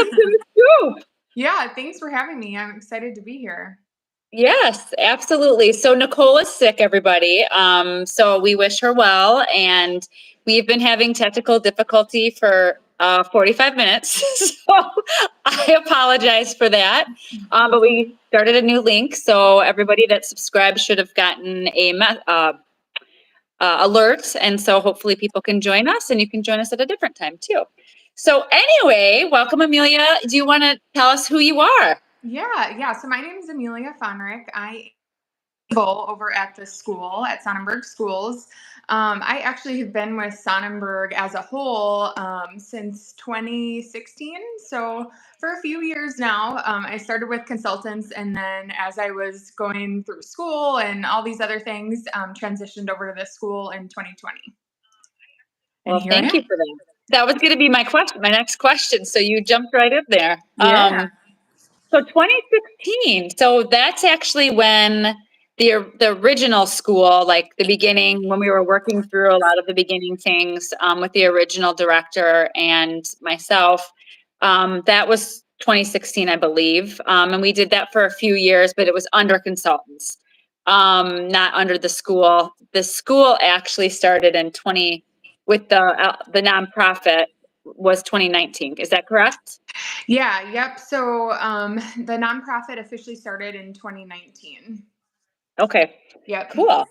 welcome to the scoop. Yeah, thanks for having me. I'm excited to be here. Yes, absolutely. So Nicole is sick, everybody. So we wish her well, and we've been having technical difficulty for 45 minutes. So I apologize for that. But we started a new link, so everybody that subscribed should have gotten a alert, and so hopefully people can join us, and you can join us at a different time too. So anyway, welcome, Amelia. Do you want to tell us who you are? Yeah. So my name is Amelia Fahnrich. I am over at the school at Sonnenberg Schools. I actually have been with Sonnenberg as a whole since 2016. So for a few years now, I started with consultants, and then as I was going through school and all these other things, transitioned over to the school in 2020. Well, thank you for that. That was going to be my next question. So you jumped right in there. Yeah. So 2016. So that's actually when the original school, like the beginning, when we were working through a lot of the beginning things with the original director and myself. That was 2016, I believe. And we did that for a few years, but it was under consultants, not under the school. The school actually started in with the nonprofit was 2019. Is that correct? Yeah. Yep. So the nonprofit officially started in 2019. Okay. Yep. Cool.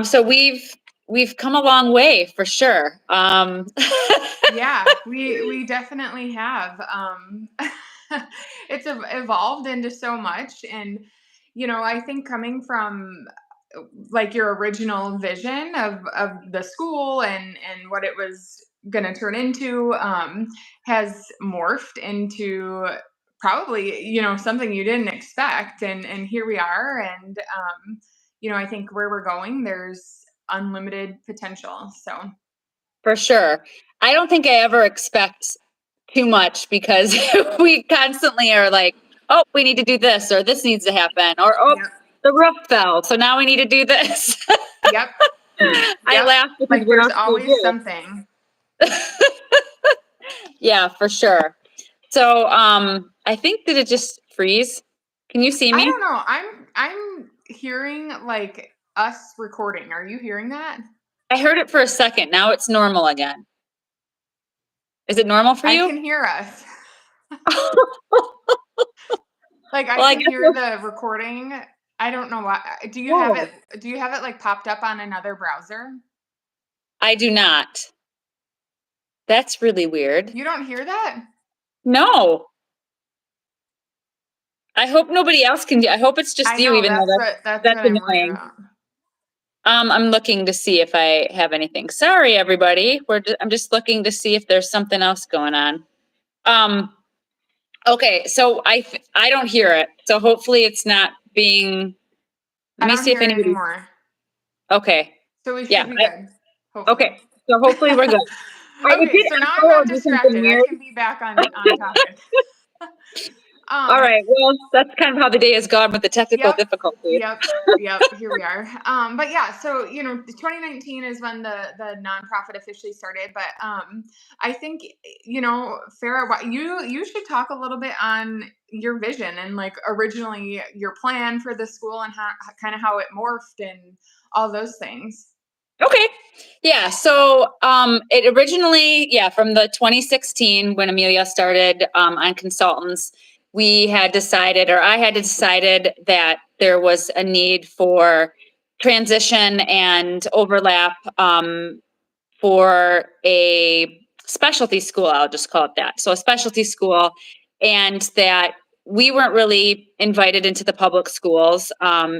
So we've come a long way for sure. Yeah, we definitely have. It's evolved into so much, and I think coming from like your original vision of the school and what it was going to turn into has morphed into probably something you didn't expect, and here we are, and I think where we're going, there's unlimited potential. So For sure. I don't think I ever expect too much because we constantly are like, oh, we need to do this, or this needs to happen, or oh, Yep. the roof fell, so now we need to do this. Yep. I laugh because like what there's else do we always do? something. Yeah, for sure. So I think, did it just freeze? Can you see I me? don't know. I'm hearing like us recording. Are you hearing that? I heard it for a second. Now it's normal again. Is it normal for I you? can hear us. Like I Well, I can guess hear the recording. I don't know why. Do you have oh, it? Do you have it like popped up on another browser? I do not. That's really weird. You don't hear that? No. I hope nobody else can. I hope it's just I you, know even though that's that's what I'm worried annoying. about. I'm looking to see if I have anything. Sorry, everybody. I'm just looking to see if there's something else going on. Okay, so I don't hear it. So hopefully it's not being. I Let me don't see if hear it anybody. anymore. Okay. So we Yeah. should be good. Hopefully. Okay. So hopefully we're good. It Okay, did so now I'm echo not or do something distracted. I weird. can be back on topic. All right. Well, that's kind of how the day has gone with the technical Yep. difficulties. Here we are. But yeah, so 2019 is when the nonprofit officially started. But I think Farrah, you should talk a little bit on your vision and like originally your plan for the school and how it morphed and all those things. Okay. Yeah. So it originally, from the 2016 when Amelia started on consultants, we had decided, or I had decided, that there was a need for transition and overlap for a specialty school. I'll just call it that. So a specialty school, and that we weren't really invited into the public schools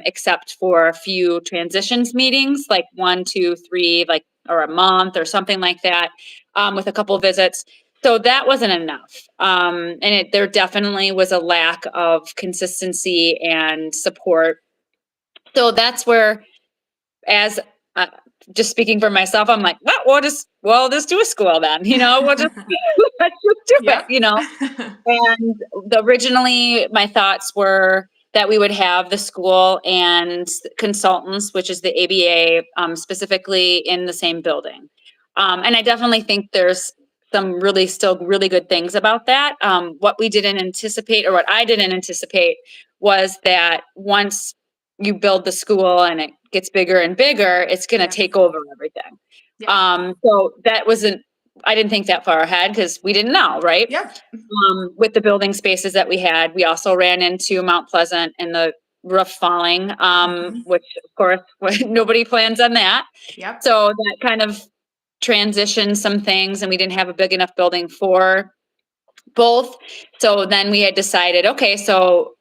except for a few transitions meetings, like 1, 2, 3, like, or a month or something like that, with a couple of visits. So that wasn't enough. And there definitely was a lack of consistency and support. So that's where, as uh, just speaking for myself, I'm like, we'll just do a school then, we'll just let's just do it, Yep. And originally my thoughts were that we would have the school and consultants, which is the ABA, specifically in the same building. And I definitely think there's some really still really good things about that. What we didn't anticipate, or what I didn't anticipate, was that once you build the school and it gets bigger and bigger, it's going to Yes. take over everything. Yeah. So that wasn't, I didn't think that far ahead because we didn't know, right? Yep. With the building spaces that we had, we also ran into Mount Pleasant and the roof falling, Mhm. which of course nobody plans on that. Yep. So that kind of transitioned some things, and we didn't have a big enough building for both. So then we had decided, okay, so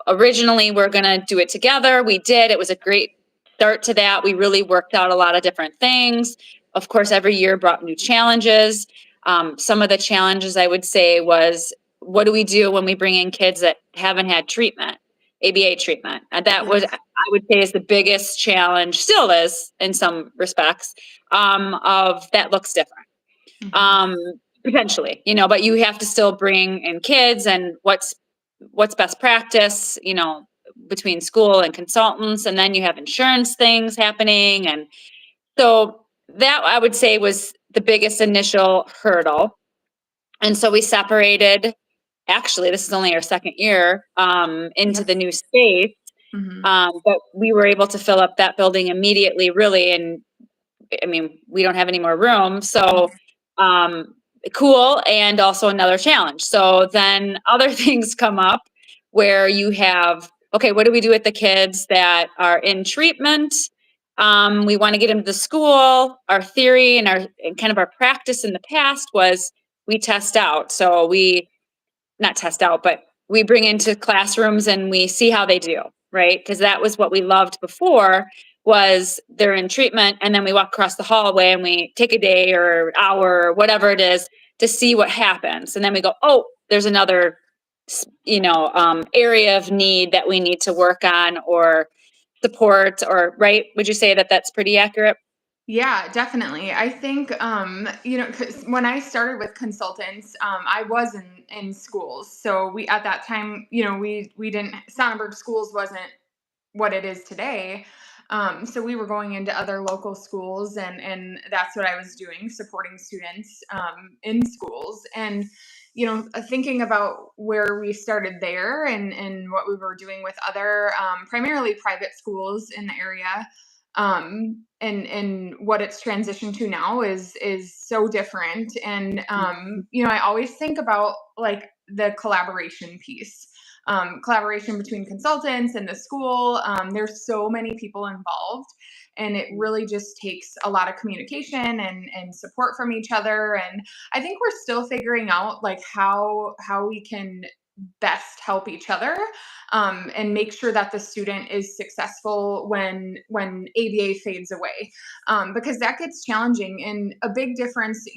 originally we're going to do it together. We did. It was a great start to that. We really worked out a lot of different things. Of course, every year brought new challenges. Some of the challenges I would say was, what do we do when we bring in kids that haven't had treatment, ABA treatment? And that was, Yes. I would say, is the biggest challenge, still is in some respects, of that looks different. Mhm. Um, Potentially, but you have to still bring in kids, and what's best practice, between school and consultants, and then you have insurance things happening. And so that, I would say, was the biggest initial hurdle. And so we separated. Actually, this is only our second year into the Yes. new space. Mhm. But we were able to fill up that building immediately, really. And I mean, we don't have any more room. So, um, cool. And also another challenge. So then other things come up where you have, okay, what do we do with the kids that are in treatment? We want to get them to school. Our theory and kind of our practice in the past was we test out. So we not test out, but we bring into classrooms and we see how they do, right? Because that was what we loved before, was they're in treatment, and then we walk across the hallway and we take a day or hour or whatever it is to see what happens. And then we go, oh, there's another, area of need that we need to work on or support, or right? Would you say that that's pretty accurate? Yeah, definitely. I think, 'cause when I started with consultants, I was in schools. So we, at that time, we didn't, Sonnenberg schools wasn't what it is today. So we were going into other local schools, and that's what I was doing, supporting students in schools. And thinking about where we started there, and what we were doing with other primarily private schools in the area, and what it's transitioned to now is so different. And I always think about like the collaboration piece, collaboration between consultants and the school. There's so many people involved, and it really just takes a lot of communication and support from each other. And I think we're still figuring out like how we can best help each other, and make sure that the student is successful when ABA fades away, because that gets challenging. And a big difference,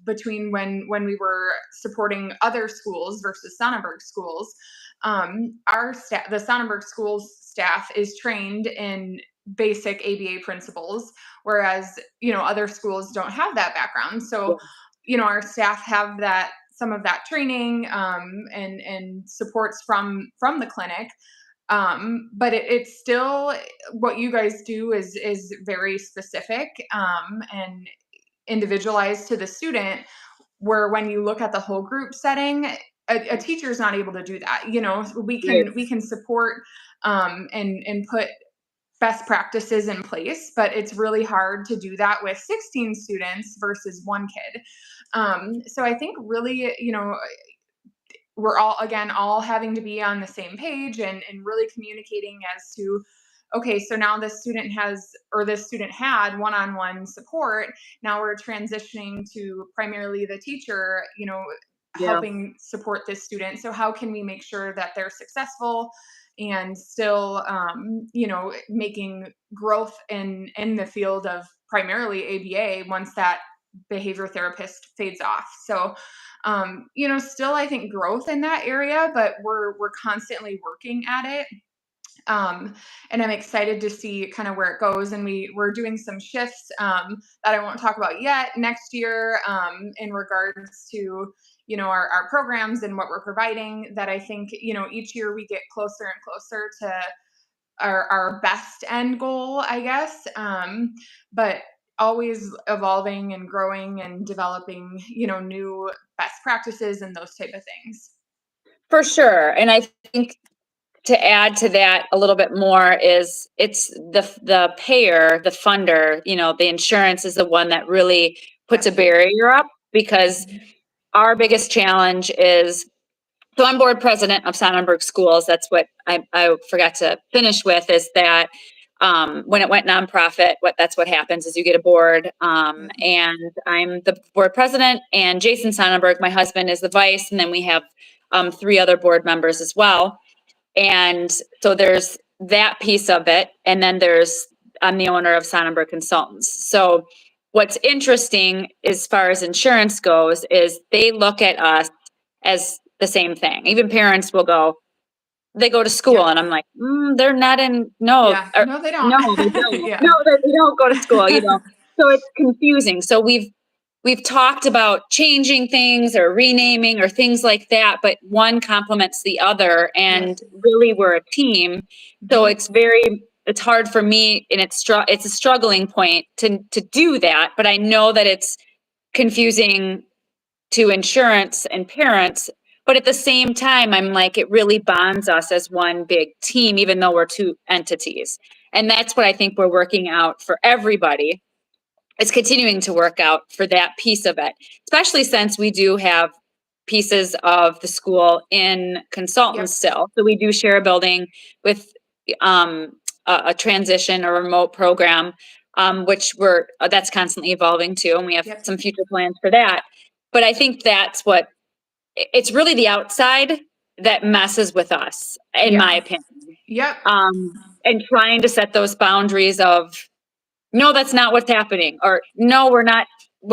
between when we were supporting other schools versus Sonnenberg schools, our staff, the Sonnenberg schools staff, is trained in basic ABA principles, whereas other schools don't have that background. So our staff have that, some of that training, and supports from the clinic. But it's still, what you guys do is very specific, and individualized to the student, where when you look at the whole group setting, a teacher is not able to do that. We can Yes. we can support, and put best practices in place, but it's really hard to do that with 16 students versus one kid. So I think really, we're all, again, all having to be on the same page, and really communicating as to, okay, so now this student has, or this student had one-on-one support. Now we're transitioning to primarily the teacher, Yeah. helping support this student. So how can we make sure that they're successful and still, making growth in the field of primarily ABA once that behavior therapist fades off. So still, I think, growth in that area, but we're constantly working at it. And I'm excited to see kind of where it goes. And we're doing some shifts, that I won't talk about yet, next year, in regards to our programs and what we're providing. That I think each year we get closer and closer to our best end goal, I guess. But always evolving and growing and developing, new best practices and those type of things. For sure. And I think to add to that a little bit more is it's the payer, the funder, the insurance is the one that really puts Yep. a barrier up, because Mhm. our biggest challenge is, so I'm board president of Sonnenberg Schools. That's what I forgot to finish with, is that when it went nonprofit, that's what happens is you get a board. Yep. And I'm the board president, and Jason Sonnenberg, my husband, is the vice. And then we have three other board members as well. And so there's that piece of it. And then I'm the owner of Sonnenberg Consultants. So what's interesting as far as insurance goes is they look at us as the same thing. Even parents will go, they go to school, Yep. and I'm like, they're not in, no, Yeah. or, No, they don't. no, they don't. No, Yeah. they don't go to school. So it's confusing. So we've talked about changing things or renaming or things like that, but one complements the other, Yep. and really we're a team. So Mhm. it's hard for me, and it's a struggling point to do that, but I know that it's confusing to insurance and parents. But at the same time, I'm like, it really bonds us as one big team, even though we're two entities. And that's what I think we're working out for everybody, is continuing to work out for that piece of it, especially since we do have pieces of the school in consultants Yep. still. So we do share a building with um, a transition or remote program, which that's constantly evolving too, and we have Yep. some future plans for that. But I think it's really the outside that messes with us, in Yeah. my opinion. Yep. And trying to set those boundaries of, no, that's not what's happening, or no, we're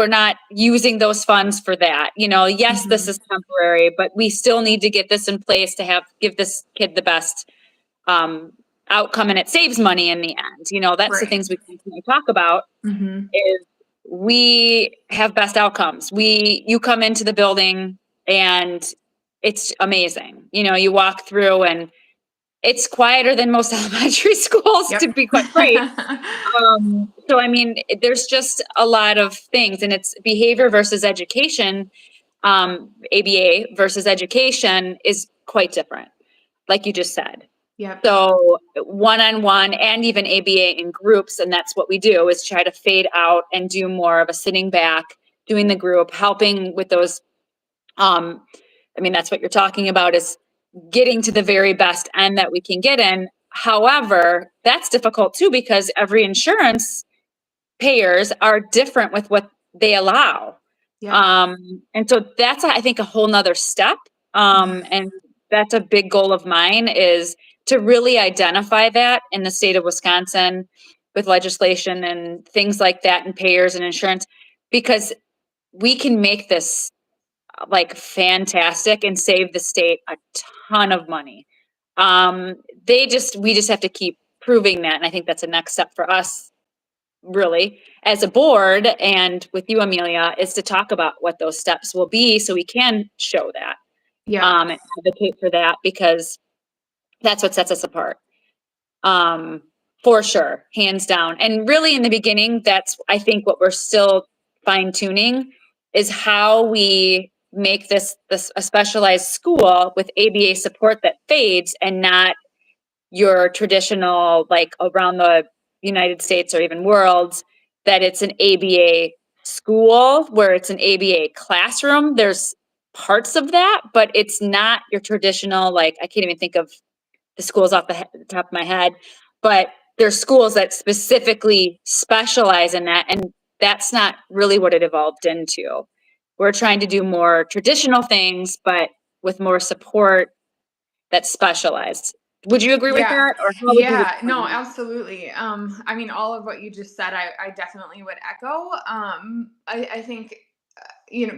not using those funds for that. Yes, this Mhm. is temporary, but we still need to get this in place to give this kid the best um, outcome, and it saves money in the end. That's the Right. things we constantly talk about, Mhm. is we have best outcomes. You come into the building and it's amazing. You walk through and it's quieter than most elementary schools, to Yep. be quite frank. So I mean, there's just a lot of things, and it's behavior versus education. ABA versus education is quite different, like you just said. Yep. So one-on-one and even ABA in groups, and that's what we do, is try to fade out and do more of a sitting back, doing the group, helping with those. Um, I mean, that's what you're talking about, is getting to the very best end that we can get in. However, that's difficult too, because every insurance payers are different with what they allow. Yep. And so that's, I think, a whole nother step. Mhm. And that's a big goal of mine, is to really identify that in the state of Wisconsin with legislation and things like that, and payers and insurance, because we can make this like fantastic and save the state a ton of money. Um, we just have to keep proving that. And I think that's a next step for us, really, as a board, and with you, Amelia, is to talk about what those steps will be, so we can show that, Yep. and advocate for that, because that's what sets us apart. Um, for sure, hands down. And really, in the beginning, that's, I think, what we're still fine tuning, is how we make this a specialized school with ABA support that fades, and not your traditional, like around the United States or even worlds, that it's an ABA school where it's an ABA classroom. There's parts of that, but it's not your traditional, like, I can't even think of the schools off the top of my head, but there's schools that specifically specialize in that. And that's not really what it evolved into. We're trying to do more traditional things, but with more support that's specialized. Would you agree with Yeah. that? Or how would you Yeah. No, define absolutely. I mean, all of what you just said, I definitely would echo. I think,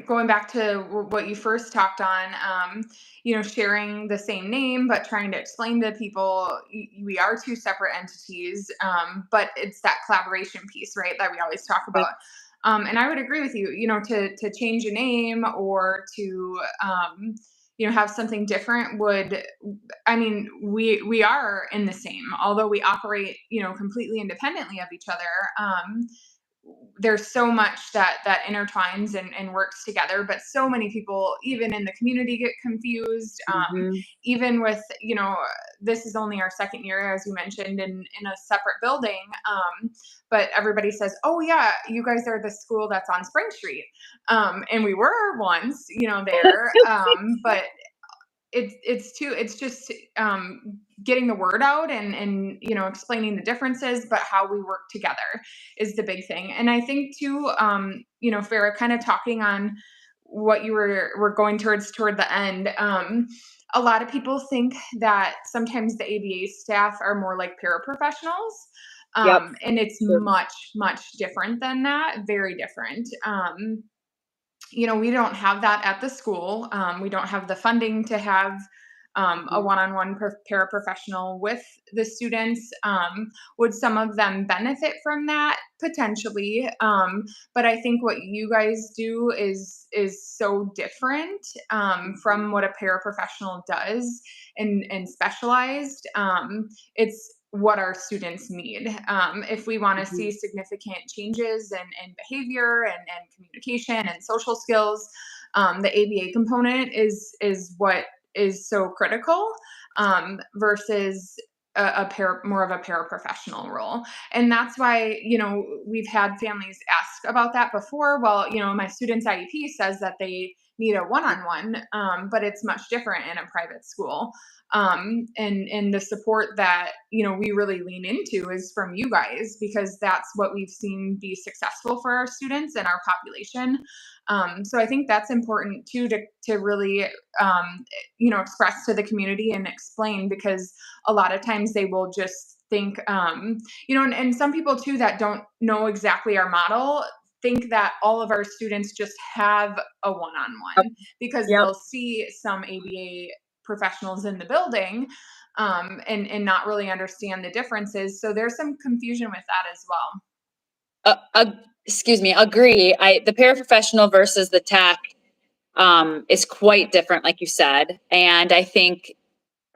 going back to what you first talked on, sharing the same name, but trying to explain to people we are two separate entities, but it's that collaboration piece, right, that we always talk it? about. And I would agree with you, to change a name or to, have something different would, I mean, we are in the same, although we operate, completely independently of each other. there's so much that intertwines and works together, but so many people, even in the community, get confused. Mhm. Even with, this is only our second year, as you mentioned, in a separate building. But everybody says, "Oh yeah, you guys are the school that's on Spring Street," and we were once, there. But it's just getting the word out and explaining the differences, but how we work together is the big thing. And I think too, Farah, kind of talking on what you were going toward the end. A lot of people think that sometimes the ABA staff are more like paraprofessionals. Yep. And it's True. much different than that. Very different. We don't have that at the school. We don't have the funding to have a Mhm. one-on-one paraprofessional with the students. Would some of them benefit from that? Potentially. But I think what you guys do is so different from what a paraprofessional does and specialized. It's what our students need. If we want to see Mhm. significant changes in behavior and communication and social skills, the ABA component is what is so critical versus more of a paraprofessional role. And that's why, we've had families ask about that before. Well, my student's IEP says that they need a one-on-one, but it's much different in a private school. And the support that we really lean into is from you guys, because that's what we've seen be successful for our students and our population. So I think that's important too, to really express to the community and explain, because a lot of times they will just think and some people too that don't know exactly our model think that all of our students just have a Yep. one-on-one, because Yep. they'll see some ABA professionals in the building and not really understand the differences. So there's some confusion with that as well. Excuse me, agree. The paraprofessional versus the tech is quite different, like you said. And I think,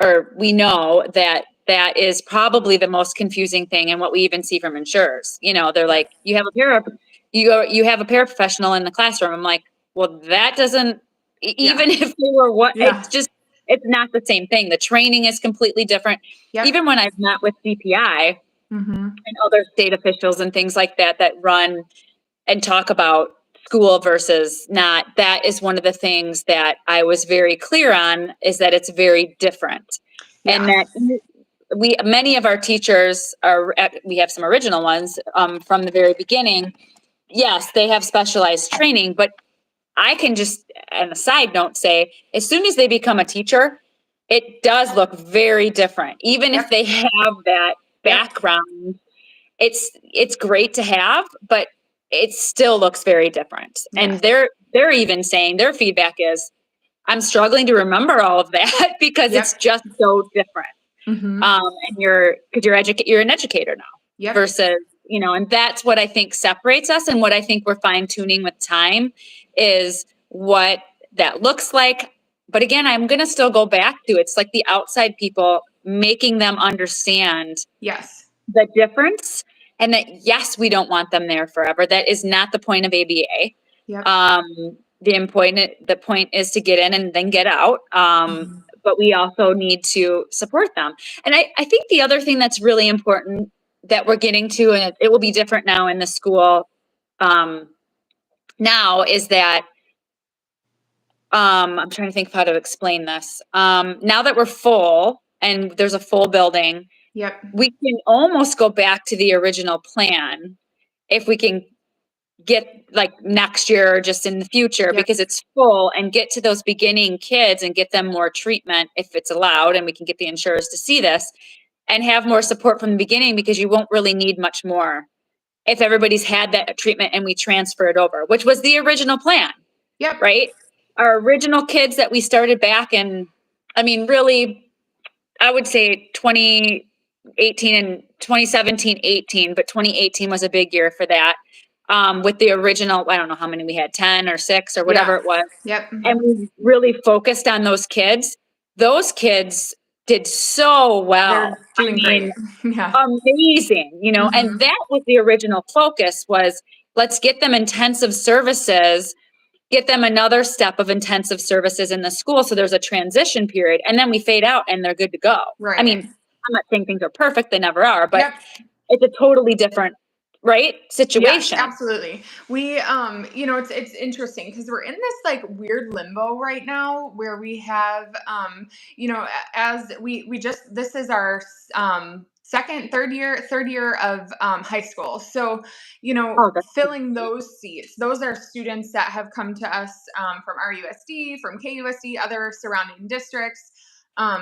or we know that that is probably the most confusing thing, and what we even see from insurers. They're Yep. like, you have a paraprofessional in the classroom. I'm like, well, that doesn't, Yeah. even if they were what, Yeah. it's not the same thing. The training is completely different. Yep. Even when I've met with CPI Mm-hmm. and other state officials and things like that, that run and talk about school versus not, that is one of the things that I was very clear on, is that it's very different. And Yeah. that many of our teachers we have some original ones from the very beginning. Yes, they have specialized training, but I can just, on a side note, say, as soon as they become a teacher, it does look very different. Even if Yep. they have that Yep. background, it's great to have, but it still looks very different. Yes. And they're even saying their feedback is, I'm struggling to remember all of that because Yep. it's just so different. Mm-hmm. And you're an educator now Yep. versus, and that's what I think separates us, and what I think we're fine tuning with time is what that looks like. But again, I'm going to still go back to, it's like the outside people, making them understand Yes. the difference, and that, yes, we don't want them there forever. That is not the point of ABA. Yep. The point is to get in and then get out. Mm-hmm. But we also need to support them. And I think the other thing that's really important that we're getting to, and it will be different now in the school now, is that I'm trying to think of how to explain this. Now that we're full and there's a full building, Yep. we can almost go back to the original plan if we can get, like, next year or just in the future, Yep. because it's full, and get to those beginning kids and get them more treatment if it's allowed, and we can get the insurers to see this and have more support from the beginning, because you won't really need much more if everybody's had that treatment and we transfer it over, which was the original plan, Yep. right? Our original kids that we started back in, I mean, really, I would say 2018 and 2017, 18, but 2018 was a big year for that. With the original, I don't know how many we had, 10 or 6 or whatever Yeah. it was. Yep. And we really focused on those kids. Those kids did so well. They're I doing mean, great. Yeah. amazing, and Mm-hmm. that was the original focus, was let's get them intensive services, get them another step of intensive services in the school. So there's a transition period, and then we fade out and they're good to go. I mean, Right. I'm not saying things are perfect. They never are, but Yep. it's a totally different, right, Yes, situation. absolutely. We, it's interesting because we're in this like weird limbo right now where we have, as we just this is our third year of high school. So, Oh, that's filling those seats. Those are students that have come to us from RUSD, from KUSD, other surrounding districts.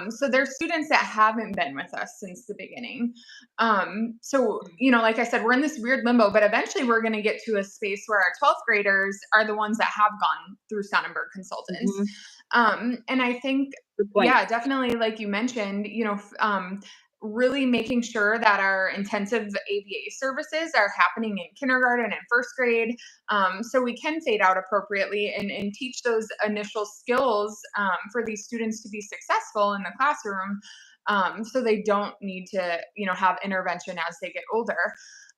So there's students that haven't been with us since the beginning. So, like I said, we're in this weird limbo, but eventually we're going to get to a space where our 12th graders are the ones that have gone through Sonnenberg consultants. Mhm. And I think, Good point. yeah, definitely, like you mentioned, really making sure that our intensive ABA services are happening in kindergarten and first grade, so we can fade out appropriately and teach those initial skills for these students to be successful in the classroom, so they don't need to, have intervention as they get older.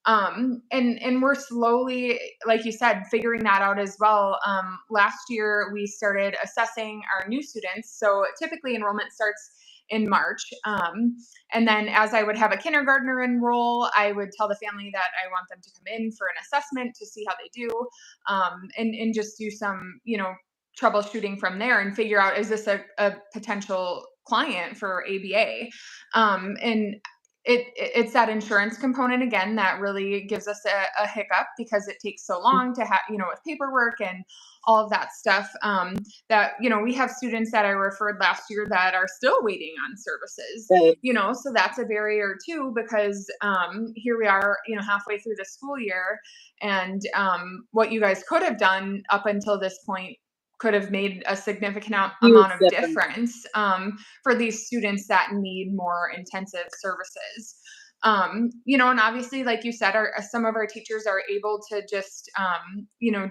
And we're slowly, like you said, figuring that out as well. Last year we started assessing our new students. So typically enrollment starts in March. And then as I would have a kindergartner enroll, I would tell the family that I want them to come in for an assessment to see how they do, and just do some, troubleshooting from there and figure out, is this a potential client for ABA? And it's that insurance component again that really gives us a hiccup because it takes so long to have, with paperwork and all of that stuff, that, we have students that I referred last year that are still waiting on services, Right. so that's a barrier too, because here we are, halfway through the school year, and what you guys could have done up until this point could have made a significant Huge amount of difference. difference for these students that need more intensive services. And obviously, like you said, some of our teachers are able to just,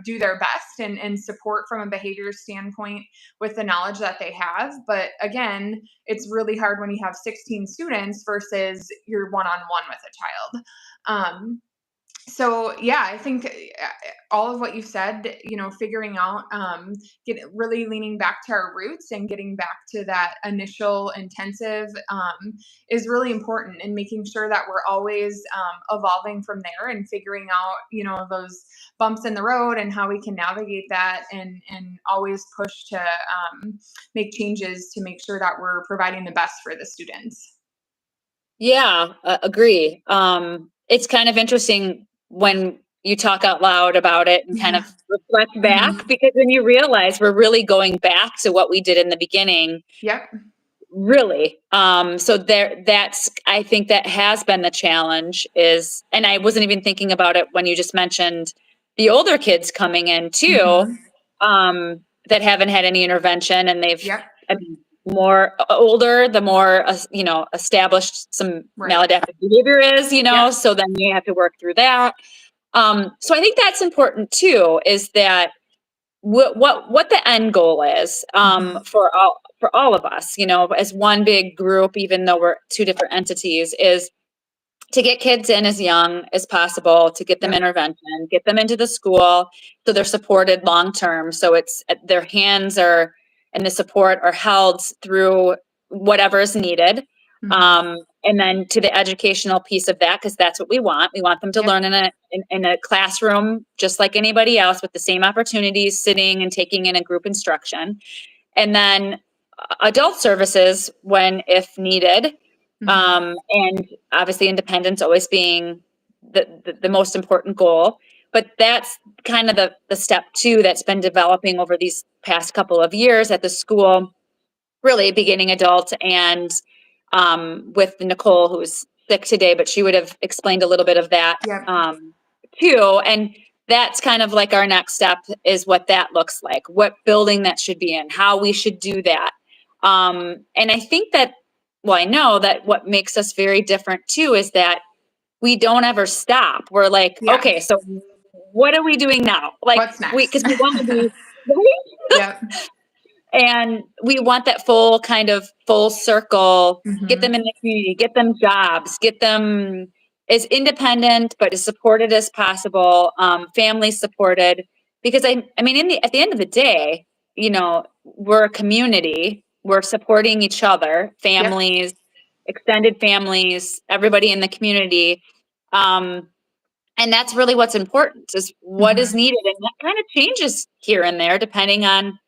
do their best and support from a behavior standpoint with the knowledge that they have. But again, it's really hard when you have 16 students versus you're one-on-one with a child. So yeah, I think all of what you said, figuring out, really leaning back to our roots and getting back to that initial intensive, is really important, and making sure that we're always evolving from there and figuring out, those bumps in the road and how we can navigate that, and always push to make changes to make sure that we're providing the best for the students. Yeah, agree. It's kind of interesting when you talk out loud about it and kind Yeah. of reflect back, Mhm. because when you realize we're really going back to what we did in the beginning, Yep. really. So that's, I think that has been the challenge is, and I wasn't even thinking about it when you just mentioned the older kids coming in too, Mhm. that haven't had any intervention, and they've, Yep. I mean, more older, the more, established some Right. maladaptive behavior is, Yep. so then you have to work through that. So I think that's important too, is that what the end goal is, Mhm. for all of us, as one big group, even though we're two different entities, is to get kids in as young as possible, to get them Yep. intervention, get them into the school so they're supported long term. So it's their hands are and the support are held through whatever is needed. Mhm. And then to the educational piece of that, because that's what we want. We want them to Yep. learn in a classroom just like anybody else, with the same opportunities, sitting and taking in a group instruction. And then adult services when if needed, Mhm. and obviously independence always being the most important goal. But that's kind of the step two that's been developing over these past couple of years at the school, really beginning adult, and with Nicole, who's sick today, but she would have explained a little bit of that, Yep. too. And that's kind of like our next step, is what that looks like, what building that should be in, how we should do that. And I think that, well, I know that what makes us very different too is that we don't ever stop. We're like, okay, Yes. so what are we doing now? Like What's because next? we want to be right? Yep. And we want that full kind of full circle, get them Mhm. in the community, get them jobs, get them, as independent, but as supported as possible, family supported. Because I mean, at the end of the day, we're a community. We're supporting each other, Yep. families, extended families, everybody in the community. Um, and that's really what's important is what is Mhm. needed. And that kind of changes here and there depending on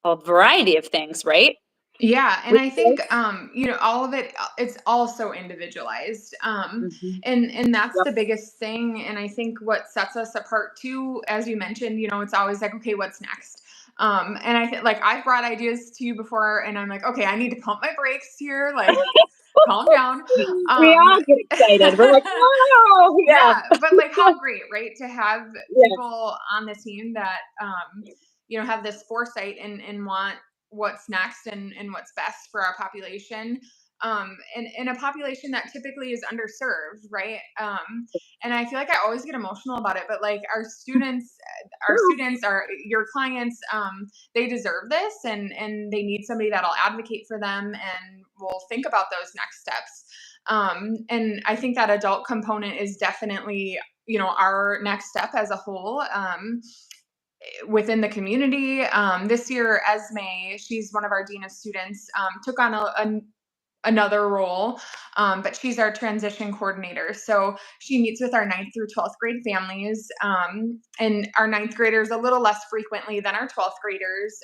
a variety of things, right? Yeah, and I think, Resource. all of it, it's all so individualized, Mhm. and that's Yep. the biggest thing, and I think what sets us apart too, as you mentioned, it's always like, "Okay, what's next?" And I think, like, I've brought ideas to you before, and I'm like, "Okay, I need to pump my brakes here, like, calm down." We Um all get excited. We're like, oh, yeah. Yeah, but, like, how great, right, to have Yeah. people on the team that, have this foresight and want what's next and what's best for our population, and in a population that typically is underserved, right? And I feel like I always get emotional about it, but, like, True. our your clients, they deserve this, and they need somebody that'll advocate for them and will think about those next steps. And I think that adult component is definitely, our next step as a whole, within the community. This year, Esme, she's one of our dean of students, took on another role, but she's our transition coordinator. So she meets with our ninth through 12th grade families, and our ninth graders a little less frequently than our 12th graders,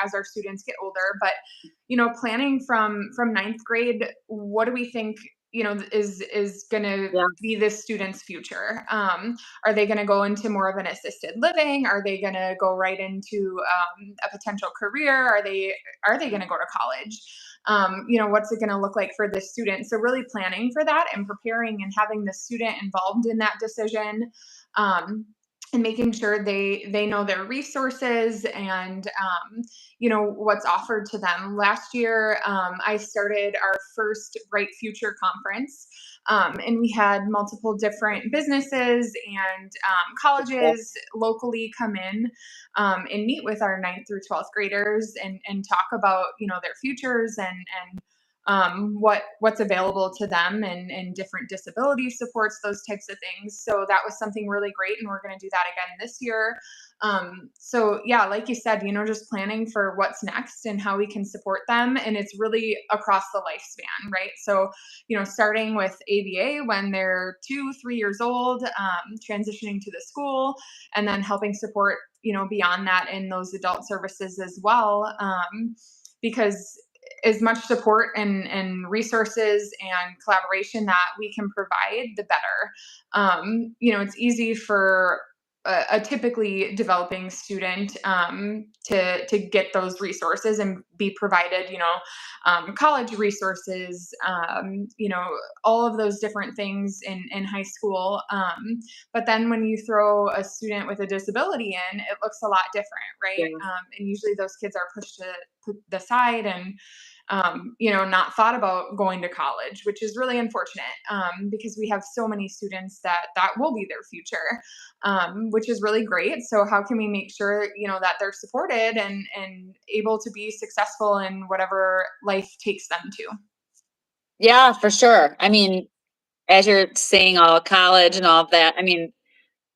as our students get older. But planning from ninth grade, what do we think is going to Yeah. be this student's future? Are they going to go into more of an assisted living? Are they going to go right into a potential career? Are they going to go to college? What's it going to look like for this student? So really planning for that and preparing and having the student involved in that decision, and making sure they know their resources and what's offered to them. Last year, I started our first Bright Future conference, and we had multiple different businesses and colleges locally come in, and meet with our ninth through 12th graders and talk about their futures and what's available to them and different disability supports, those types of things. So that was something really great, and we're going to do that again this year. So yeah, like you said, just planning for what's next and how we can support them, and it's really across the lifespan, right? So starting with ABA when they're 2-3 years old, transitioning to the school, and then helping support beyond that in those adult services as well, because as much support and resources and collaboration that we can provide, the better. It's easy for a typically developing student, to get those resources and be provided, college resources, all of those different things in high school. But then when you throw a student with a disability in, it looks a lot different, right? Yeah. And usually those kids are pushed to the side and not thought about going to college, which is really unfortunate, because we have so many students that will be their future, which is really great. So how can we make sure that they're supported and able to be successful in whatever life takes them to? Yeah, for sure. I mean, as you're saying all college and all of that, I mean,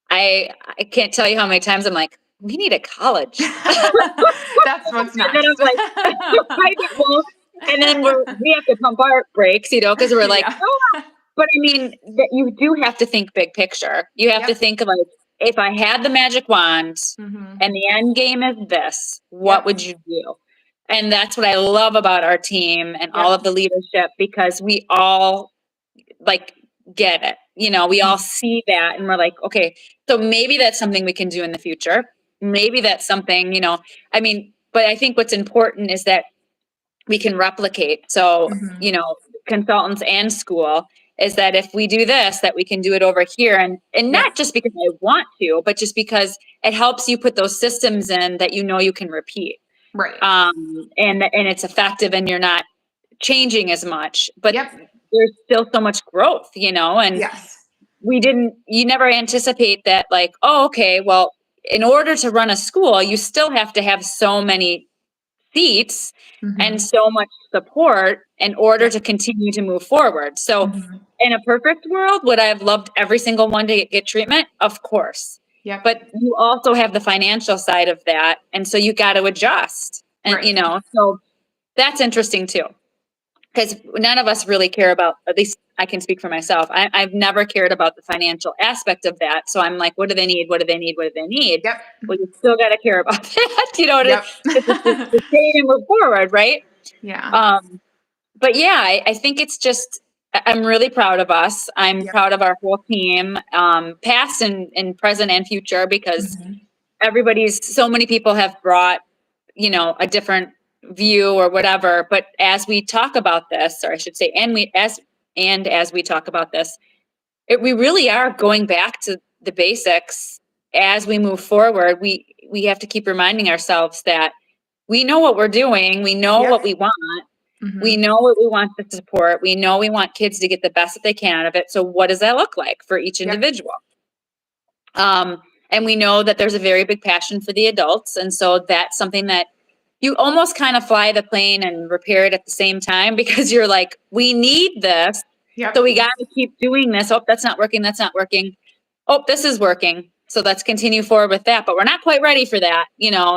I can't tell you how many times I'm like, we need a college. That's what's And then I'm next. like, I know. And then we have to pump our brakes, because we're like, Yeah. oh, but I mean, that you do have to think big picture. You have to Yep. think of like, if I had the magic wand Hmm. and the end game is this, what Yep. would you do? And that's what I love about our team and all Yep. of the leadership because we all like get it. We all Mhm. see that and we're like, okay, so maybe that's something we can do in the future. Maybe that's something, I mean, but I think what's important is that we can replicate. So, Mhm. consultants and school is that if we do this, that we can do it over here. And Yep. not just because I want to, but just because it helps you put those systems in that you can repeat. Right. And it's effective and you're not changing as much, but Yep. there's still so much growth, and Yes. you never anticipate that like, oh, okay, well, in order to run a school, you still have to have so many seats and Mhm. so much support in order Yep. to continue to move forward. So Mhm. in a perfect world, would I have loved every single one to get treatment? Of course. Yep. But you also have the financial side of that. And so you got to adjust. And, Right. so that's interesting too. Because none of us really care about, at least I can speak for myself. I've never cared about the financial aspect of that. So I'm like, what do they need? What do they need? What do they need? Yep. Well, you still got to care about that, Yep. to sustain and move forward, right? Yeah. Um, but yeah, I think it's just, I'm really proud of us. I'm Yep. proud of our whole team, past and present and future, because Mhm. so many people have brought, a different view or whatever. But as we talk about this, or I should say, as we talk about this, we really are going back to the basics as we move forward. We have to keep reminding ourselves that we know what we're doing. We know Yep. what we want. We Mhm. know what we want to support. We know we want kids to get the best that they can out of it. So what does that look like for each Yep. individual? And we know that there's a very big passion for the adults. And so that's something that you almost kind of fly the plane and repair it at the same time, because you're like, we need this. So Yep. we got to keep doing this. Oh, that's not working. That's not working. Oh, this is working. So let's continue forward with that. But we're not quite ready for that,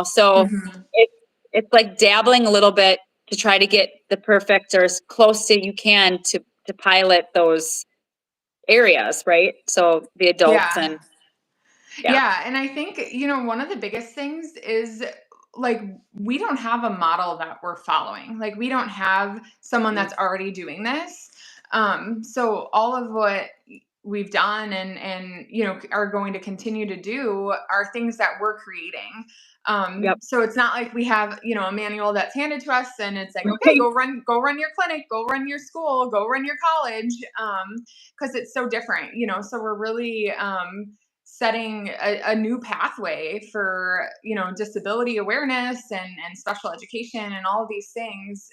So Mhm. it, it's like dabbling a little bit to try to get the perfect or as close to you can to pilot those areas, right? So the adults Yeah. and yeah. Yeah, and I think, one of the biggest things is like we don't have a model that we're following. Like we don't have someone Mhm. that's already doing this. So all of what we've done and are going to continue to do are things that we're creating. Yep. So it's not like we have, a manual that's handed to us and it's like, okay, Right. go run your clinic, go run your school, go run your college. Because it's so different, so we're really setting a new pathway for disability awareness and special education and all of these things,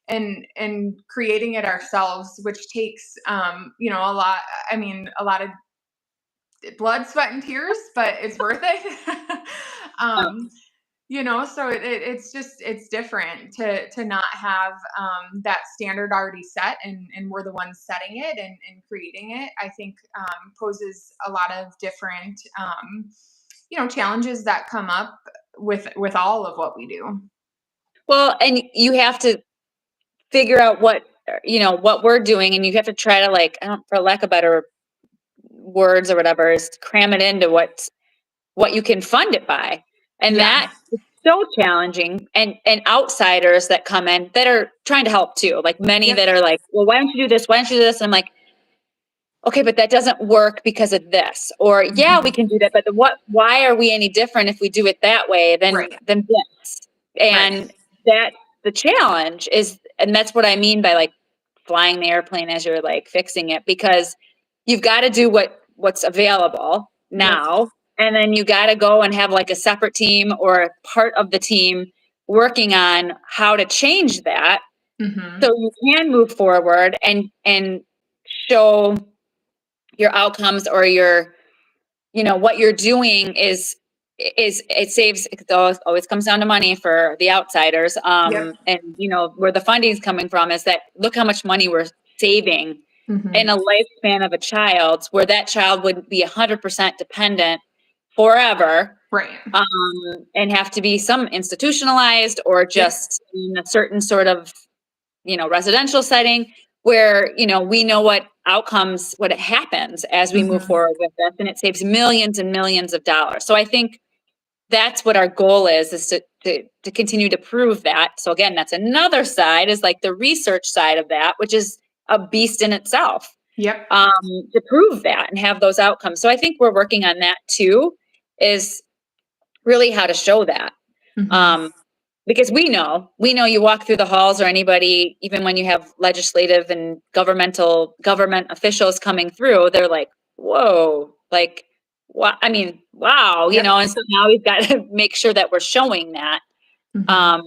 and creating it ourselves, which takes a lot. I mean, a lot of blood, sweat, and tears, but it's worth it. Yeah. um, so it's different to not have that standard already set, and we're the ones setting it and creating it. I think poses a lot of different challenges that come up with all of what we do. Well, and you have to figure out what we're doing, and you have to try to, like, I don't, for lack of better words or whatever, is to cram it into what you can fund it by. And Yeah. that is so challenging. And outsiders that come in that are trying to help too. Like many Yep. that are like, well, why don't you do this? Why don't you do this? And I'm like, okay, but that doesn't work because of this. Or yeah, we Mhm. can do that, but why are we any different if we do it that way Right. than this? Right. And that the challenge is, and that's what I mean by like flying the airplane as you're like fixing it, because you've got to do what's available Yep. now. And then you got to go and have like a separate team or a part of the team working on how to change that Hmm. so you can move forward and show your outcomes, or what you're doing is it saves, it always comes down to money for the outsiders. Yep. And where the funding is coming from is that look how much money we're saving in Hmm. a lifespan of a child, where that child would be 100% dependent forever, Right. and have to be some institutionalized or Yep. just in a certain sort of residential setting, where we know what it happens as we move Hmm. forward with this, and it saves millions and millions of dollars. So I think that's what our goal is to continue to prove that. So again, that's another side, is like the research side of that, which is a beast in itself, Yep. to prove that and have those outcomes. So I think we're working on that too, is really how to show that. Hmm. Um, because we know you walk through the halls, or anybody, even when you have legislative and government officials coming through, they're like, whoa, like, what? I mean, wow, Yep. and so now we've got to make sure that we're showing that, Hmm. um,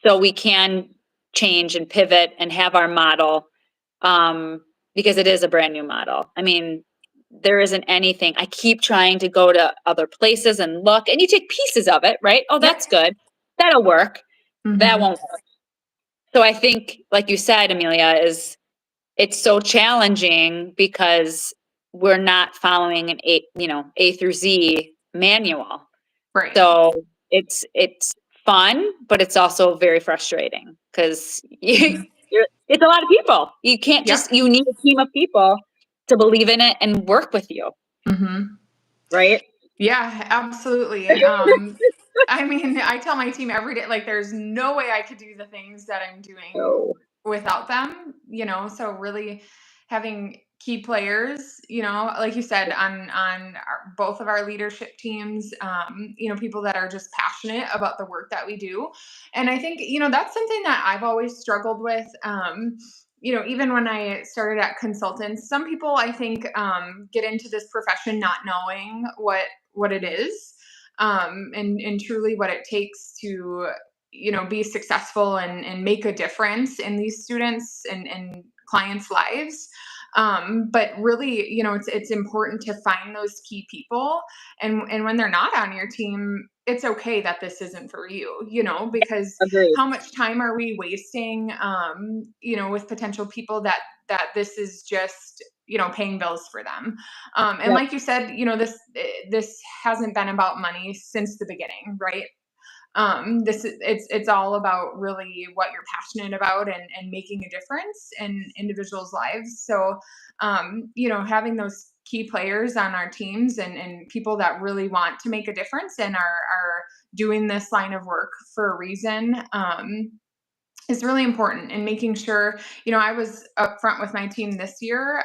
so we can change and pivot and have our model, um, because it is a brand new model. I mean, there isn't anything. I keep trying to go to other places and look, and you take pieces of it, right? Oh, Yep. that's good. That'll work. that Mhm. won't work. So I think, like you said, Amelia, is it's so challenging because we're not following an A through Z manual. Right. So it's fun, but it's also very frustrating because Mhm. it's a lot of people. You can't Yep. just, you need a team of people to believe in it and work with you, Mhm. right? Yeah, absolutely. I mean, I tell my team every day, like, there's no way I could do the things that I'm doing So without them, so really having key players, like you said, on both of our leadership teams, people that are just passionate about the work that we do. And I think, that's something that I've always struggled with. Even when I started at consultants, some people I think get into this profession not knowing what it is, and truly what it takes to be successful and make a difference in these students and clients lives. But really, it's important to find those key people, and when they're not on your team, it's okay that this isn't for you, because agreed. how much time are we wasting, with potential people that this is just paying bills for them. And Yep, like you said, this hasn't been about money since the beginning, right? This is it's all about really what you're passionate about, and making a difference in individuals' lives. So having those key players on our teams, and people that really want to make a difference and are doing this line of work for a reason, is really important. And making sure, I was upfront with my team this year.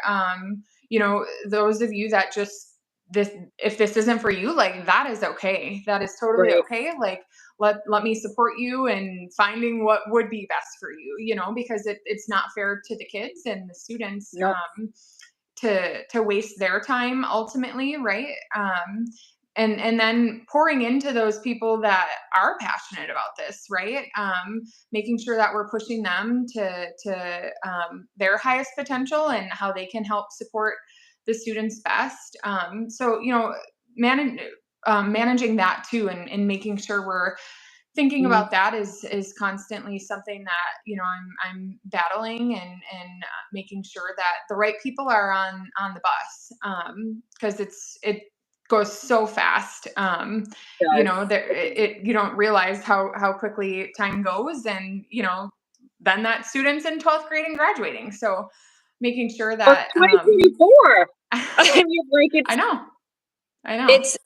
Those of you that just, this if this isn't for you, like, that is okay. That is totally right. okay. Like, let me support you in finding what would be best for you, because it's not fair to the kids and the students, No, to waste their time ultimately, right? And then pouring into those people that are passionate about this, right? Making sure that we're pushing them to their highest potential and how they can help support the students best. So manage, managing that too, and making sure we're thinking mm, about that is constantly something that I'm battling, and making sure that the right people are on the bus, because it goes so fast. does. You don't realize how quickly time goes, and then that student's in 12th grade and graduating. So making sure Well, that, 2024. I mean, like I know, I know. it's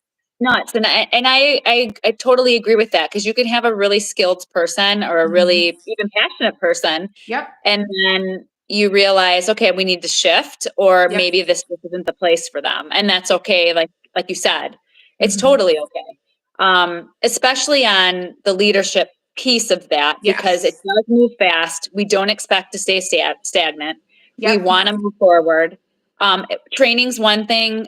nuts, and I totally agree with that because you can have a really skilled person or a Hmm. really even passionate person, Yep. and then you realize, okay, we need to shift, or Yep. maybe this isn't the place for them, and that's okay. Like you said, it's Hmm. totally okay. Especially on the leadership piece of that because it Yes. does move fast. We don't expect to stay stagnant. We Yep. want to move forward. Training's one thing.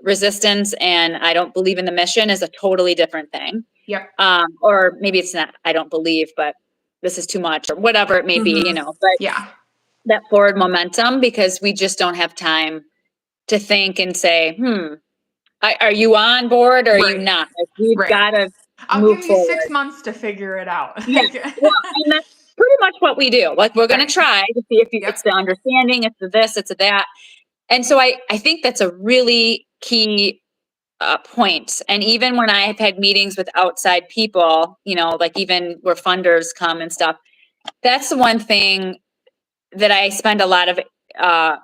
Resistance and I don't believe in the mission is a totally different thing. Yep. Or maybe it's not, I don't believe, but this is too much or whatever it may be, Hmm. but Yeah. that forward momentum because we just don't have time to think and say, are you on board or are you Right. not? Like, we've Right. got to I'll give move you 6 forward. months to figure it out. Yeah. Well, and that's pretty much what we do. Like, we're going to Right. try to see if Yep. it's the understanding, it's the this, it's the that. And so I think that's a really key point. And even when I've had meetings with outside people, like even where funders come and stuff, that's the one thing that I spend a lot of uh,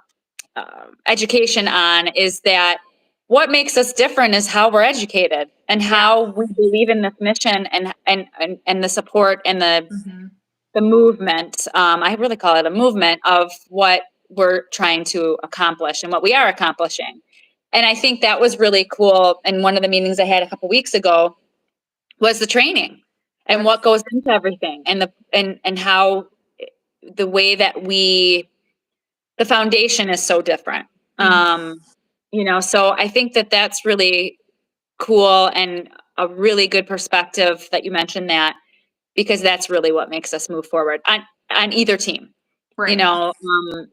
education on is that what makes us different is how we're educated and Yeah. how we believe in this mission and the support and Hmm. the movement. I really call it a movement of what we're trying to accomplish and what we are accomplishing. And I think that was really cool. And one of the meetings I had a couple weeks ago was the training and Yep. what goes into everything and how the way that the foundation is so different. Hmm. So I think that that's really cool and a really good perspective that you mentioned that because that's really what makes us move forward on either team, you Right. know, um,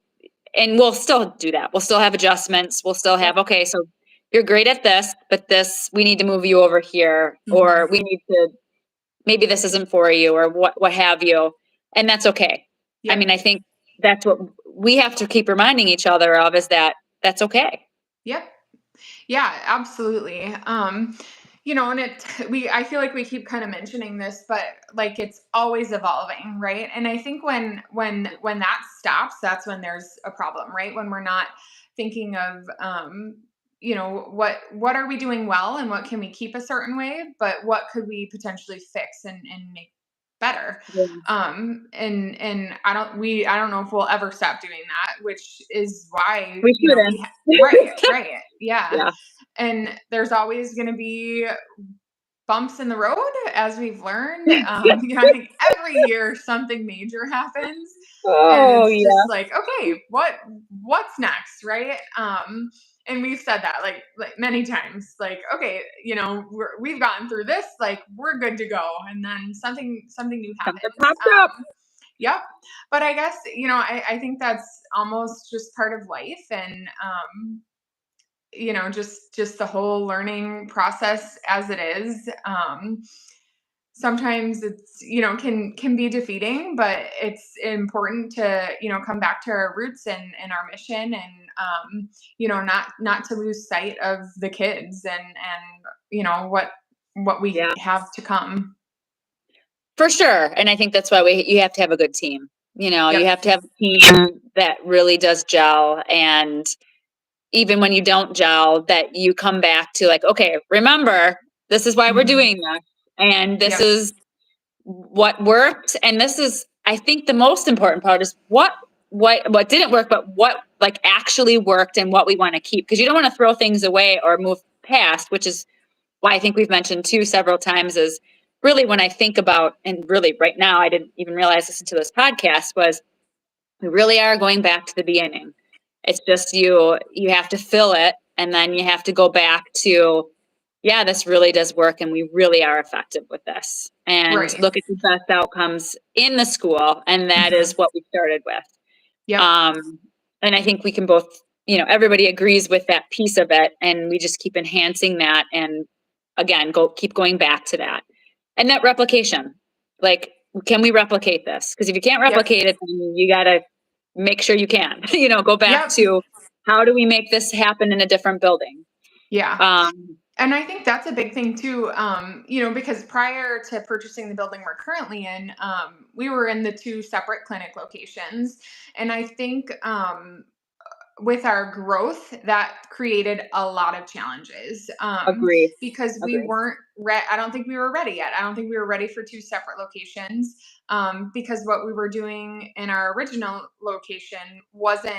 and we'll still do that. We'll still have adjustments. We'll still have, Yep. okay, so you're great at this, but this, we need to move you over here, or Hmm. we need to maybe this isn't for you or what have you. And that's okay. I Yep. mean, I think that's what we have to keep reminding each other of, is that that's okay. Yep. Yeah, absolutely. And I feel like we keep kind of mentioning this, but like it's always evolving, right? And I think when that stops, that's when there's a problem, right? When we're not thinking of what are we doing well and what can we keep a certain way, but what could we potentially fix and make better. Yeah. And I don't know if we'll ever stop doing that, which is why, We we shouldn't. right, right. Yeah. Yeah. And there's always going to be bumps in the road, as we've learned. I think every year something major happens, and Oh, it's just yeah. like, okay, what's next, right? And we've said that like many times, like, okay, we've gotten through this, like we're good to go, and then something new Something happens. popped up. Yep. But I guess, I think that's almost just part of life, and just the whole learning process as it is. Sometimes it's, can be defeating, but it's important to, come back to our roots and our mission, and not to lose sight of the kids, and what we Yeah, have to come. for sure. And I think that's why you have to have a good team. You Yep. have to have a team that really does gel. And even when you don't gel, that you come back to, like, okay, remember, this is why we're Hmm. doing this. And this Yep. is what worked. And this is, I think the most important part is what didn't work, but what like actually worked and what we want to keep. Because you don't want to throw things away or move past, which is why I think we've mentioned too several times, is really when I think about, and really right now, I didn't even realize this until this podcast, was we really are going back to the beginning. It's just you have to fill it, and then you have to go back to, yeah, this really does work and we really are effective with this. And Right. look at the best outcomes in the school, and that Hmm. is what we started with. Yep. Um, and I think we can both, everybody agrees with that piece of it, and we just keep enhancing that, and again, keep going back to that. And that replication, like, can we replicate this? Because if you can't Yep. replicate it, then you got to make sure you can, go back Yep. to, how do we make this happen in a different building? Yeah. Um, And I think that's a big thing too, because prior to purchasing the building we're currently in, we were in the two separate clinic locations. And I think with our growth, that created a lot of challenges, Agreed. because we Agreed. weren't I don't think we were ready yet. I don't think we were ready for two separate locations, because what we were doing in our original location wasn't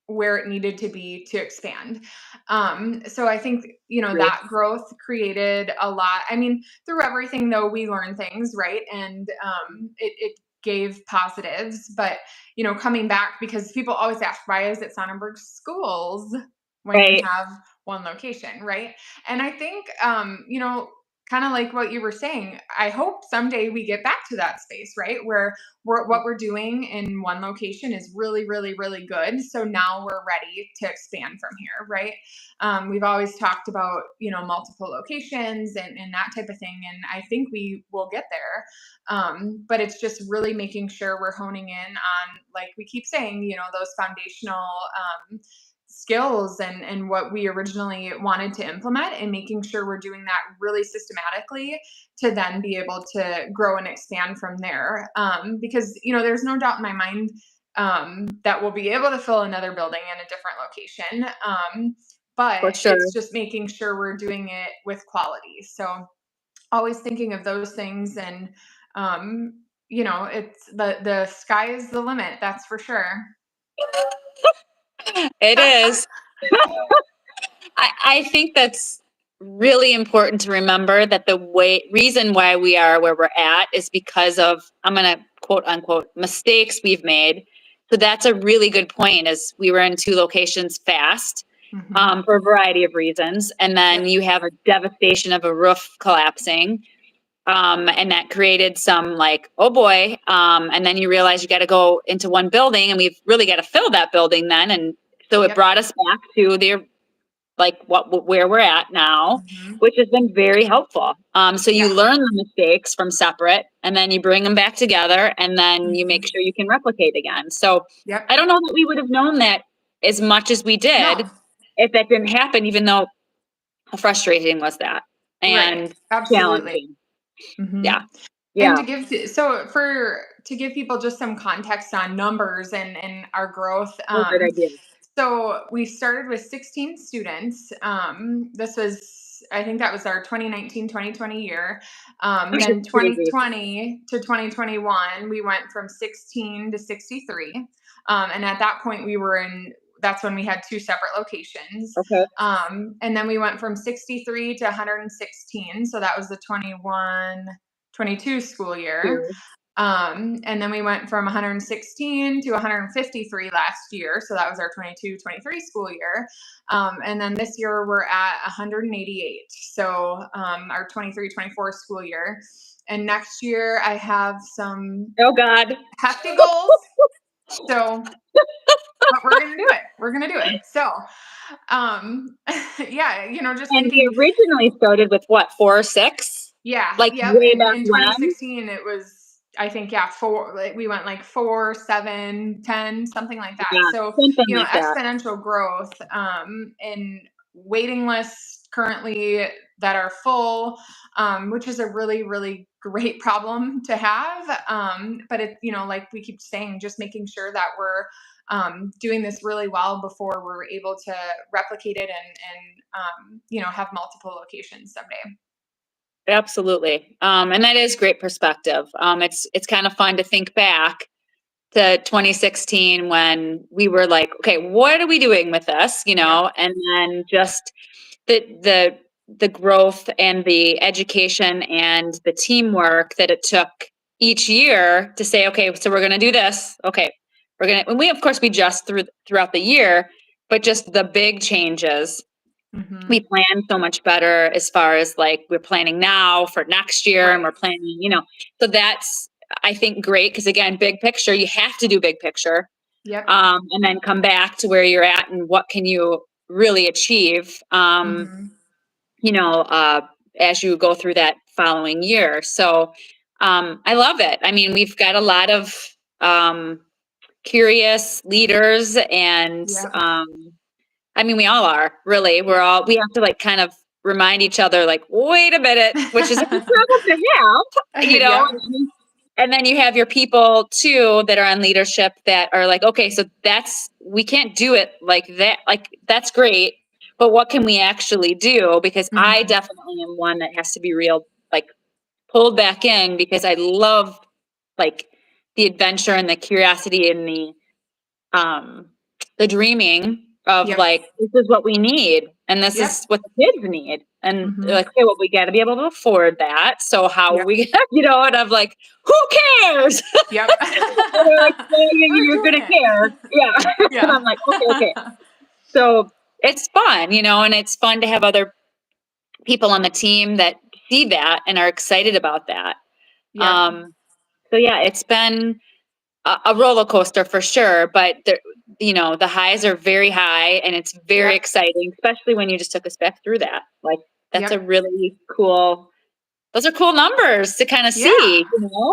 where it needed to be to expand. So I think, Agreed. that growth created a lot. I mean, through everything though, we learn things, right? And it gave positives, but coming back, because people always ask, why is it Sonnenberg schools when you Right. have one location, right? And I think, kind of like what you were saying, I hope someday we get back to that space, right? Where what we're doing in one location is really, really, really good. So now we're ready to expand from here, right? We've always talked about, multiple locations and that type of thing. And I think we will get there. But it's just really making sure we're honing in on, like we keep saying, those foundational skills and what we originally wanted to implement, and making sure we're doing that really systematically to then be able to grow and expand from there. Because, there's no doubt in my mind that we'll be able to fill another building in a different location. For But sure. it's just making sure we're doing it with quality. So always thinking of those things, and it's the sky is the limit, that's for sure. It is. I think that's really important to remember, that the reason why we are where we're at is because of, I'm going to quote unquote, mistakes we've made. So that's a really good point, is we were in two locations fast, Hmm. for a variety of reasons. And then Yep. you have a devastation of a roof collapsing. And that created some, like, oh boy. And then you realize you got to go into one building, and we've really got to fill that building then. And so it Yep. brought us back to the like where we're at now, Mhm. which has been very helpful. So you Yeah. learn the mistakes from separate, and then you bring them back together, and then you make Mhm. sure you can replicate again. So Yep. I don't know that we would have known that as much as we No. did if that didn't happen, even though how frustrating was that Right. and Absolutely. challenging. Yeah. Mhm. And Yeah. to give people just some context on numbers and our growth, Oh, good idea. so we started with 16 students. This was, I think that was our 2019-2020 year. Which is Then crazy. 2020 to 2021, we went from 16 to 63. And at that point, that's when we had two separate locations. Okay. And then we went from 63 to 116. So that was the 21-22 school year. Two. And then we went from 116 to 153 last year. So that was our 22-23 school year. And then this year we're at 188. So our 23-24 school year. And next year I have some Oh God. hefty goals. So, but we're going to do it. We're going to do it. So, yeah, just And we thinking, originally started with what, 4 or 6? yeah, Like yep. way back In when? 2016, it was, I think, yeah, four. Like, we went like 4, 7, 10, something like that. Yeah, So, something like that. exponential growth. And waiting lists currently that are full, which is a really, really great problem to have. But like we keep saying, just making sure that we're doing this really well before we're able to replicate it and have multiple locations someday. Absolutely. And that is great perspective. It's kind of fun to think back to 2016 when we were like, okay, what are we doing with this? Yep. And then just the the growth and the education and the teamwork that it took each year to say, okay, so we're going to do this. Okay, we're going to, and we of course we just throughout the year, but just the big changes we Hmm. plan so much better as far as like we're planning now for next year and Right. we're planning, so that's I think great because again, big picture, you have to do big picture, Yep. and then come back to where you're at and what can you really achieve, Hmm. you know, uh, as you go through that following year. So I love it. I mean, we've got a lot of um, curious leaders and Yep. I mean, we all are really. We have to like kind of remind each other, like, wait a minute, which is a good struggle to have, Yep. and then you have your people too that are on leadership that are like, okay, so we can't do it like that. Like, that's great, but what can we actually do? Because I Hmm. definitely am one that has to be real, like, pulled back in because I love like the adventure and the curiosity and um the dreaming of Yep. like this is what we need and this Yep. is what the kids need and they're Hmm. like, okay, well, we got to be able to afford that, so how are Yep. we and I'm like, who cares? Yep. And they're like, well, We're you're doing gonna care, it. yeah. And Yeah. I'm like, okay. So it's fun, and it's fun to have other people on the team that see that and are excited about that. Yep. um so yeah, it's been a roller coaster for sure, but the highs are very high and it's very Yep. exciting, especially when you just took us back through that. Like that's a Yep. really cool, those are cool numbers to kind of Yeah. see.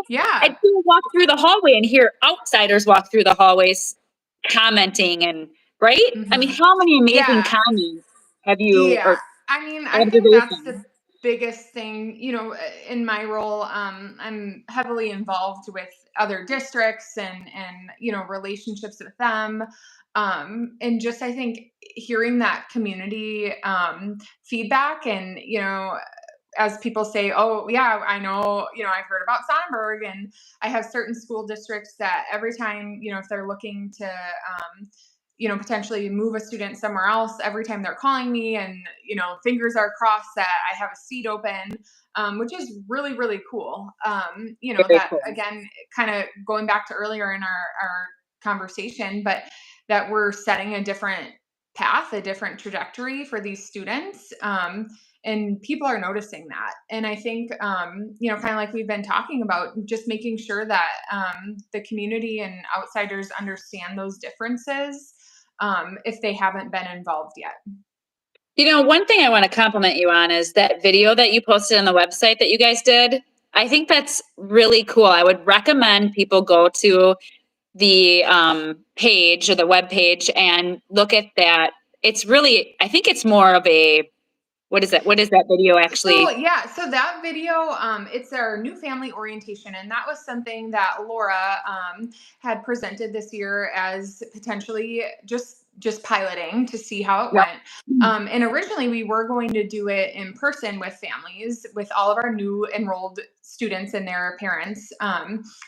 Yeah. I'd still walk through the hallway and hear outsiders walk through the hallways commenting and right? I mean, Hmm. how many amazing Yeah. comments have you Yeah. or I mean, I think that's observations? the biggest thing, in my role. I'm heavily involved with other districts and relationships with them. And just I think hearing that community feedback and as people say, oh yeah, I know, I've heard about Sonnenberg, and I have certain school districts that every time, if they're looking to potentially move a student somewhere else, every time they're calling me and, fingers are crossed that I have a seat open, which is really, really cool. Very That cool. again, kind of going back to earlier in our conversation, but that we're setting a different path, a different trajectory for these students. And people are noticing that. And I think, kind of like we've been talking about, just making sure that the community and outsiders understand those differences if they haven't been involved yet. One thing I want to compliment you on is that video that you posted on the website that you guys did. I think that's really cool. I would recommend people go to the page or the web page and look at that. It's really, I think it's more of a, what is that? What is that video So actually? yeah, so that video, it's our new family orientation, and that was something that Laura had presented this year as potentially just piloting to see how it Yep. went. And originally, we were going to do it in person with families, with all of our new enrolled students and their parents.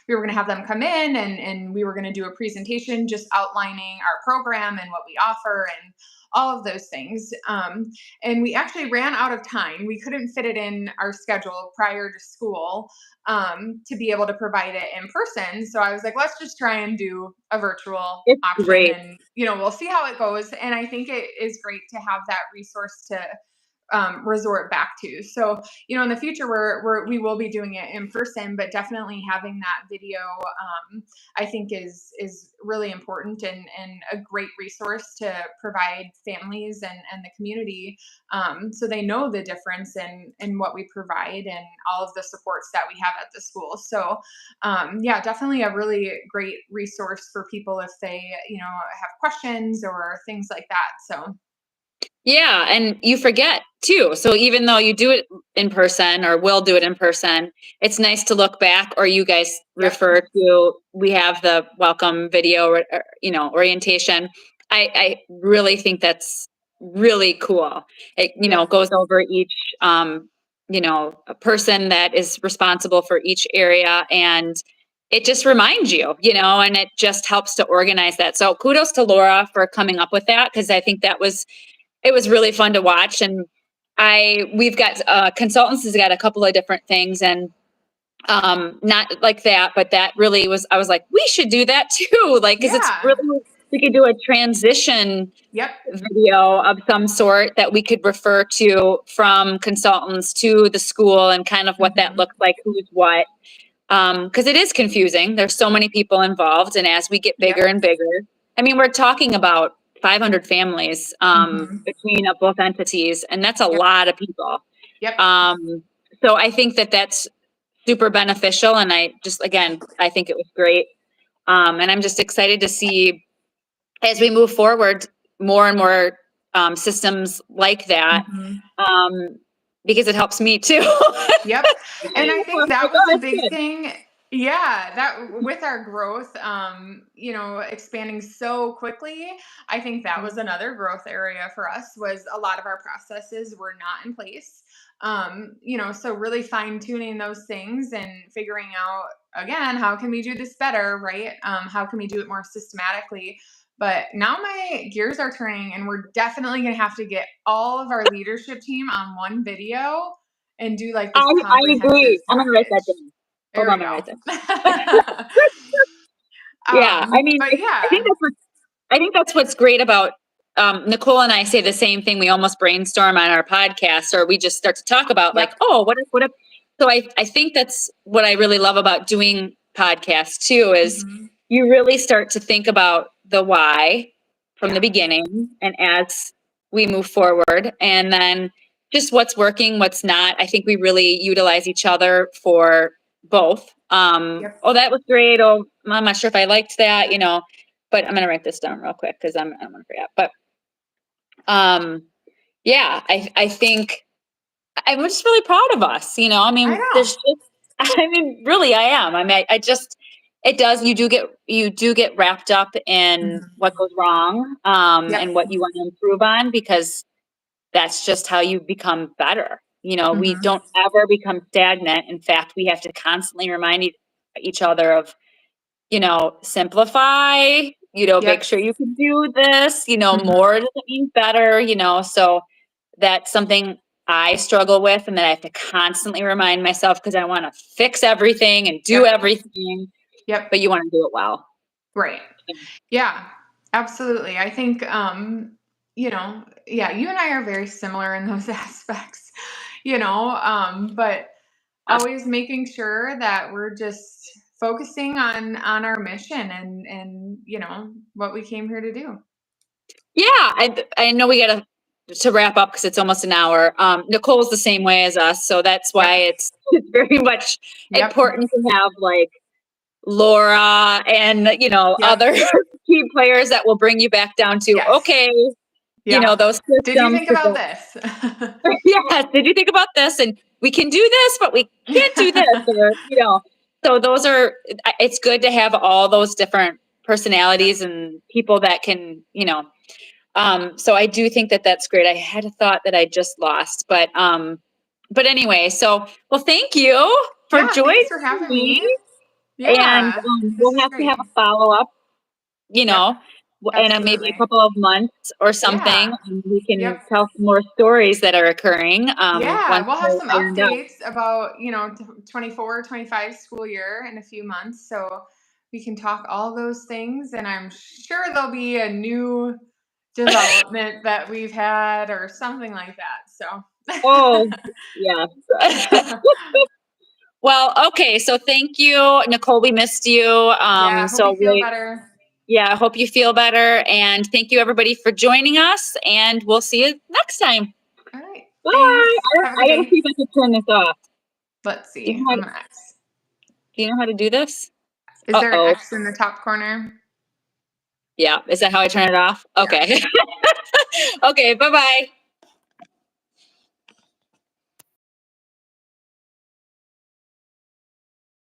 We were going to have them come in, and we were going to do a presentation just outlining our program and what we offer and all of those things. And we actually ran out of time. We couldn't fit it in our schedule prior to school to be able to provide it in person. So I was like, let's just try and do a virtual It's option, great. and we'll see how it goes. And I think it is great to have that resource to resort back to. So, in the future, we will be doing it in person, but definitely having that video, I think is really important, and a great resource to provide families and the community, so they know the difference in what we provide and all of the supports that we have at the school. So, yeah, definitely a really great resource for people if they, have questions or things like that. So, Yeah, and you forget too. So even though you do it in person or will do it in person, it's nice to look back, or you guys yep. refer to, we have the welcome video or orientation. I really think that's really cool. It Yep. goes over each a person that is responsible for each area, and it just reminds you, and it just helps to organize that. So kudos to Laura for coming up with that, because I think it was really fun to watch. And we've got consultants has got a couple of different things, and not like that, but that really was, I was like, we should do that too. Like, cause it's Yeah. really, we could do a transition Yep. video of some sort that we could refer to from consultants to the school, and kind of what that Hmm. looks like, who's what. Because it is confusing. There's so many people involved, and as we get bigger Yep. and bigger, I mean, we're talking about 500 families Hmm. between both entities, and that's a Yep. lot of people. Yep. Um, so I think that that's super beneficial, and I think it was great, and I'm just excited to see as we move forward more and more systems like that, Hmm. um, because it helps me too. Yep. And I I'm think that like, was oh, a that's big good. thing. Yeah, that with our growth, expanding so quickly, I think that was another growth area for us, was a lot of our processes were not in place. So really fine tuning those things and figuring out, again, how can we do this better, right? How can we do it more systematically? But now my gears are turning, and we're definitely going to have to get all of our leadership team on one video and do like this I comprehensive agree. I'm gonna write that package. down. Hold There on, we I'm gonna write go. that. Yeah, I mean, But I think yeah. I think that's what's great about Nicole and I say the same thing. We almost brainstorm on our podcast, or we just start to talk about like, Yep. oh, what if? So I think that's what I really love about doing podcasts too, is Hmm. you really start to think about the why from the Yeah. beginning, and as we move forward, and then just what's working, what's not. I think we really utilize each other for both. Yep. Oh, that was great. Oh, I'm not sure if I liked that. But I'm gonna write this down real quick because I'm gonna forget. But um, yeah, I think I'm just really proud of us. I I mean, know. there's just, I mean, really, I am. I mean, I just, it does. You do get wrapped up in Hmm. what goes wrong, Yep. and what you want to improve on, because that's just how you become better. We Hmm. don't ever become stagnant. In fact, we have to constantly remind each other of, simplify, make Yep. sure you can do this, Hmm. more doesn't mean better. So that's something I struggle with, and that I have to constantly remind myself, because I want to fix everything and do Yep. everything, Yep. but you want to do it well. Right. Yeah, absolutely. I think, yeah, you and I are very similar in those aspects, but Uh, always making sure that we're just focusing on our mission and what we came here to do. Yeah, I know we gotta to wrap up, because it's almost an hour. Nicole's the same way as us, so that's why Yep. it's very much Yep. important to have like Laura and, Yep. other key players that will bring you back down to, Yes. okay, Yeah. those Did you systems. think about this? Yes, did you think about this? And we can do this, but we can't do this, or, so those are, it's good to have all those different personalities and people that can, so I do think that that's great. I had a thought that I just lost, but anyway, so, well, thank you for Yeah, joining thanks for having me, me. and Yeah, this we'll is have to great. have a follow-up, you Yep, know, in maybe a absolutely. couple of months or something, Yeah. and we can Yep. tell some more stories that are occurring, Yeah, once we'll have they're some ironed out. updates about, 24, 25 school year in a few months. So we can talk all those things. And I'm sure there'll be a new development that we've had or something like that. So, Oh, yes. Well, okay, so thank you, Nicole, we missed you, yeah, hope you so feel we better. yeah, I hope you feel better, and thank you, everybody, for joining us, and we'll see you next time. All right. Bye. Thanks. Have a good I gotta see day. if I can turn this off. Let's Do you see. know how I'm to going to X. do you know how to do this? Is there an Uh-oh. X in the top corner? Yeah, is that how I turn it off? Yeah. Okay. Okay, bye-bye.